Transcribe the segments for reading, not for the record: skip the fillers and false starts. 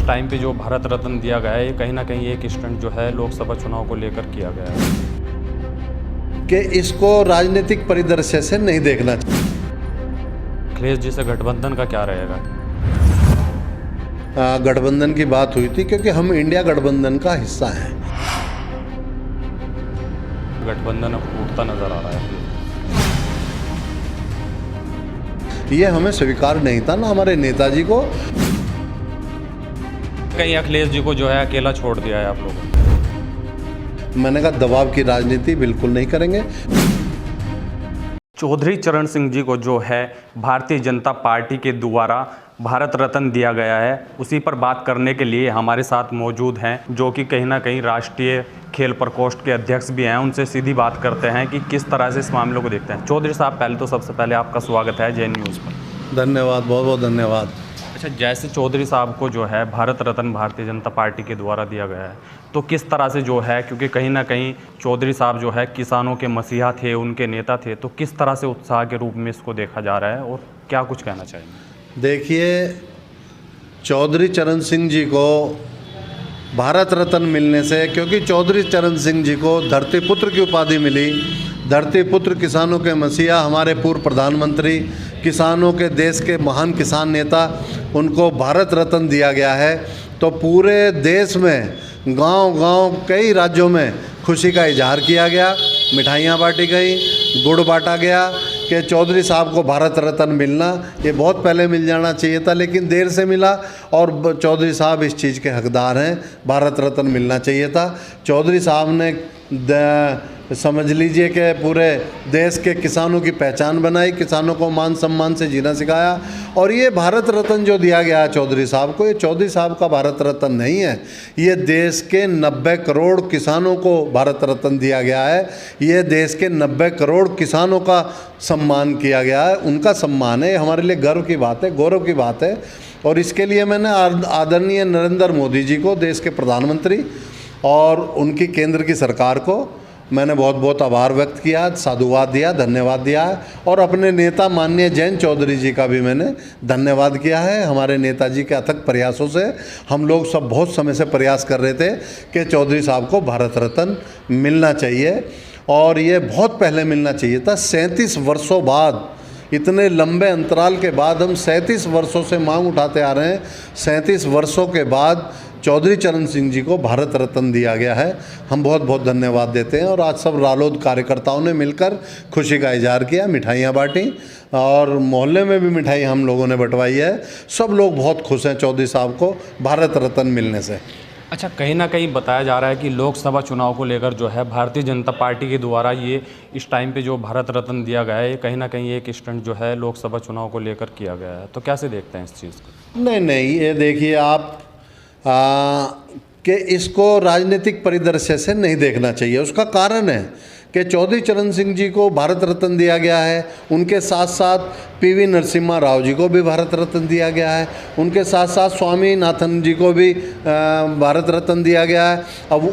Time पे जो भारत रत्न दिया गया है, ये कहीं ना कहीं एक स्टंट जो है लोकसभा चुनाव को लेकर किया गया है कि इसको राजनीतिक परिदृश्य से नहीं देखना चाहिए। अखिलेश जी से गठबंधन का क्या रहेगा? गठबंधन की बात हुई थी क्योंकि हम इंडिया गठबंधन का हिस्सा हैं। गठबंधन अब टूटता नजर आ रहा है। ये हमें स्वीकार नहीं था ना हमारे नेताजी को। कहीं अखिलेश जी को जो है अकेला छोड़ दिया है आप लोगों ने। मैंने कहा दबाव की राजनीति बिल्कुल नहीं करेंगे। चौधरी चरण सिंह जी को जो है भारतीय जनता पार्टी के द्वारा भारत रत्न दिया गया है, उसी पर बात करने के लिए हमारे साथ मौजूद हैं जो कि कहीं ना कहीं राष्ट्रीय खेल प्रकोष्ठ के अध्यक्ष भी हैं। उनसे सीधी बात करते हैं कि किस तरह से इस मामले को देखते हैं। चौधरी साहब, पहले तो सबसे पहले आपका स्वागत है जे न्यूज़ पर। धन्यवाद, बहुत बहुत धन्यवाद। अच्छा, जैसे चौधरी साहब को जो है भारत रत्न भारतीय जनता पार्टी के द्वारा दिया गया है, तो किस तरह से जो है, क्योंकि कहीं ना कहीं चौधरी साहब जो है किसानों के मसीहा थे, उनके नेता थे, तो किस तरह से उत्साह के रूप में इसको देखा जा रहा है और क्या कुछ कहना चाहेंगे? देखिए, चौधरी चरण सिंह जी को भारत रत्न मिलने से, क्योंकि चौधरी चरण सिंह जी को धरती पुत्र की उपाधि मिली। धरती पुत्र, किसानों के मसीहा, हमारे पूर्व प्रधानमंत्री, किसानों के देश के महान किसान नेता, उनको भारत रत्न दिया गया है। तो पूरे देश में गांव-गांव कई राज्यों में खुशी का इजहार किया गया, मिठाइयाँ बांटी गई, गुड़ बांटा गया कि चौधरी साहब को भारत रत्न मिलना, ये बहुत पहले मिल जाना चाहिए था, लेकिन देर से मिला और चौधरी साहब इस चीज़ के हकदार हैं। भारत रत्न मिलना चाहिए था। चौधरी साहब ने समझ लीजिए कि पूरे देश के किसानों की पहचान बनाई, किसानों को मान सम्मान से जीना सिखाया। और ये भारत रत्न जो दिया गया है चौधरी साहब को, ये चौधरी साहब का भारत रत्न नहीं है, ये देश के 90 करोड़ किसानों को भारत रत्न दिया गया है। ये देश के 90 करोड़ किसानों का सम्मान किया गया है, उनका सम्मान है। हमारे लिए गर्व की बात है, गौरव की बात है। और इसके लिए मैंने आदरणीय नरेंद्र मोदी जी को, देश के प्रधानमंत्री, और उनकी केंद्र की सरकार को मैंने बहुत बहुत आभार व्यक्त किया, साधुवाद दिया, धन्यवाद दिया है। और अपने नेता माननीय जयंत चौधरी जी का भी मैंने धन्यवाद किया है। हमारे नेताजी के अथक प्रयासों से हम लोग सब बहुत समय से प्रयास कर रहे थे कि चौधरी साहब को भारत रत्न मिलना चाहिए, और ये बहुत पहले मिलना चाहिए था। 37 वर्षों बाद, इतने लंबे अंतराल के बाद हम 37 वर्षों से मांग उठाते आ रहे हैं। 37 वर्षों के बाद चौधरी चरण सिंह जी को भारत रत्न दिया गया है। हम बहुत बहुत धन्यवाद देते हैं। और आज सब रालोद कार्यकर्ताओं ने मिलकर खुशी का इजहार किया, मिठाइयाँ बांटी, और मोहल्ले में भी मिठाई हम लोगों ने बंटवाई है। सब लोग बहुत खुश हैं चौधरी साहब को भारत रत्न मिलने से। अच्छा, कहीं ना कहीं बताया जा रहा है कि लोकसभा चुनाव को लेकर जो है भारतीय जनता पार्टी के द्वारा ये इस टाइम पे जो भारत रत्न दिया गया है, ये कहीं ना कहीं एक स्टंट जो है लोकसभा चुनाव को लेकर किया गया है, तो कैसे देखते हैं इस चीज़ को? नहीं, ये देखिए आप कि इसको राजनीतिक परिदृश्य से नहीं देखना चाहिए। उसका कारण है कि चौधरी चरण सिंह जी को भारत रत्न दिया गया है, उनके साथ साथ पीवी नरसिम्हा राव जी को भी भारत रत्न दिया गया है, उनके साथ साथ स्वामीनाथन जी को भी भारत रत्न दिया गया है। अब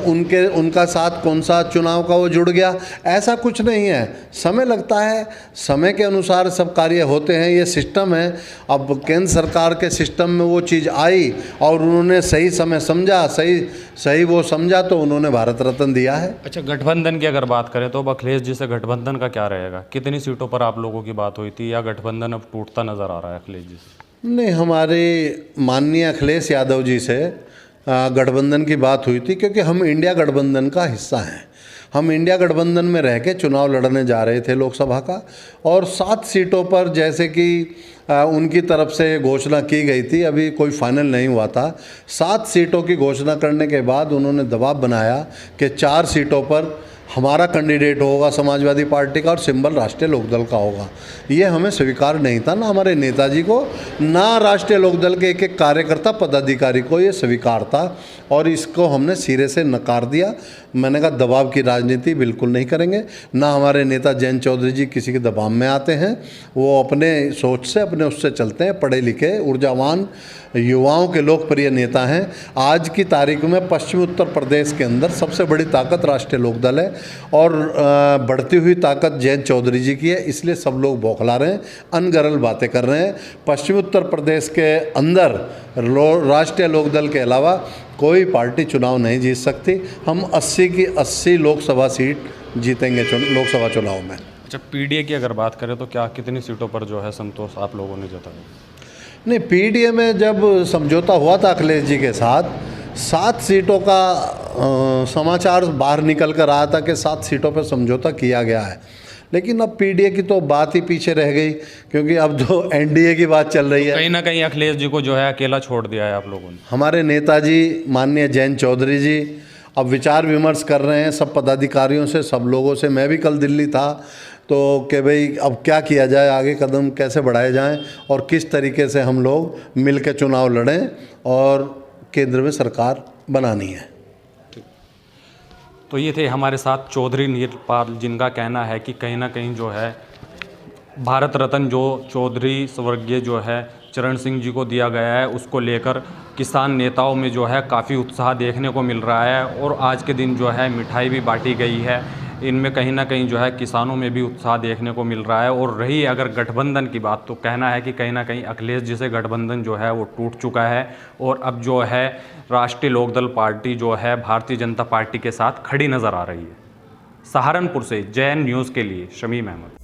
उनका साथ कौन सा चुनाव का वो जुड़ गया, ऐसा कुछ नहीं है। समय लगता है, समय के अनुसार सब कार्य होते हैं, ये सिस्टम है। अब केंद्र सरकार के सिस्टम में वो चीज़ आई और उन्होंने सही समय समझा, सही वो समझा, तो उन्होंने भारत रत्न दिया है। अच्छा, गठबंधन की अगर बात करें तो अब अखिलेश जी से गठबंधन का क्या रहेगा? कितनी सीटों पर आप लोगों की बात हुई थी, या गठबंधन अब टूटता नज़र आ रहा है अखिलेश जी से? नहीं, हमारे माननीय अखिलेश यादव जी से गठबंधन की बात हुई थी क्योंकि हम इंडिया गठबंधन का हिस्सा हैं। हम इंडिया गठबंधन में रह के चुनाव लड़ने जा रहे थे लोकसभा का, और 7 सीटों पर जैसे कि उनकी तरफ से घोषणा की गई थी, अभी कोई फाइनल नहीं हुआ था। 7 सीटों की घोषणा करने के बाद उन्होंने दबाव बनाया कि 4 सीटों पर हमारा कैंडिडेट होगा समाजवादी पार्टी का, और सिंबल राष्ट्रीय लोकदल का होगा। ये हमें स्वीकार नहीं था, ना हमारे नेताजी को, ना राष्ट्रीय लोकदल के एक एक कार्यकर्ता पदाधिकारी को ये स्वीकार था, और इसको हमने सिरे से नकार दिया। मैंने कहा दबाव की राजनीति बिल्कुल नहीं करेंगे, ना हमारे नेता जयंत चौधरी जी किसी के दबाव में आते हैं। वो अपने सोच से, अपने उससे चलते हैं, पढ़े लिखे ऊर्जावान युवाओं के लोकप्रिय नेता हैं। आज की तारीख में पश्चिमी उत्तर प्रदेश के अंदर सबसे बड़ी ताकत राष्ट्रीय लोकदल है और बढ़ती हुई ताकत जयंत चौधरी जी की है, इसलिए सब लोग बौखला रहे हैं, अनगरल बातें कर रहे हैं। पश्चिमी उत्तर प्रदेश के अंदर राष्ट्रीय लोकदल के अलावा कोई पार्टी चुनाव नहीं जीत सकती। हम 80 की 80 लोकसभा सीट जीतेंगे लोकसभा चुनाव में। अच्छा, पीडीए की अगर बात करें तो क्या कितनी सीटों पर जो है संतोष आप लोगों ने जताया? नहीं, पीडीए में जब समझौता हुआ था अखिलेश जी के साथ, 7 सीटों का समाचार बाहर निकल कर आया था कि 7 सीटों पर समझौता किया गया है। लेकिन अब पीडीए की तो बात ही पीछे रह गई, क्योंकि अब जो एनडीए की बात चल रही है। कहीं ना कहीं अखिलेश जी को जो है अकेला छोड़ दिया है आप लोगों ने। हमारे नेताजी माननीय जयंत चौधरी जी अब विचार विमर्श कर रहे हैं सब पदाधिकारियों से, सब लोगों से। मैं भी कल दिल्ली था, तो कि भाई अब क्या किया जाए, आगे कदम कैसे बढ़ाए जाएं और किस तरीके से हम लोग मिल के चुनाव लड़ें और केंद्र में सरकार बनानी है। तो ये थे हमारे साथ चौधरी नीरपाल, जिनका कहना है कि कहीं ना कहीं जो है भारत रत्न जो चौधरी स्वर्गीय जो है चरण सिंह जी को दिया गया है, उसको लेकर किसान नेताओं में जो है काफ़ी उत्साह देखने को मिल रहा है। और आज के दिन जो है मिठाई भी बांटी गई है, इनमें कहीं ना कहीं जो है किसानों में भी उत्साह देखने को मिल रहा है। और रही अगर गठबंधन की बात, तो कहना है कि कहीं ना कहीं अखिलेश जी से गठबंधन जो है वो टूट चुका है और अब जो है राष्ट्रीय लोकदल पार्टी जो है भारतीय जनता पार्टी के साथ खड़ी नज़र आ रही है। सहारनपुर से जैन न्यूज़ के लिए शमीम अहमद।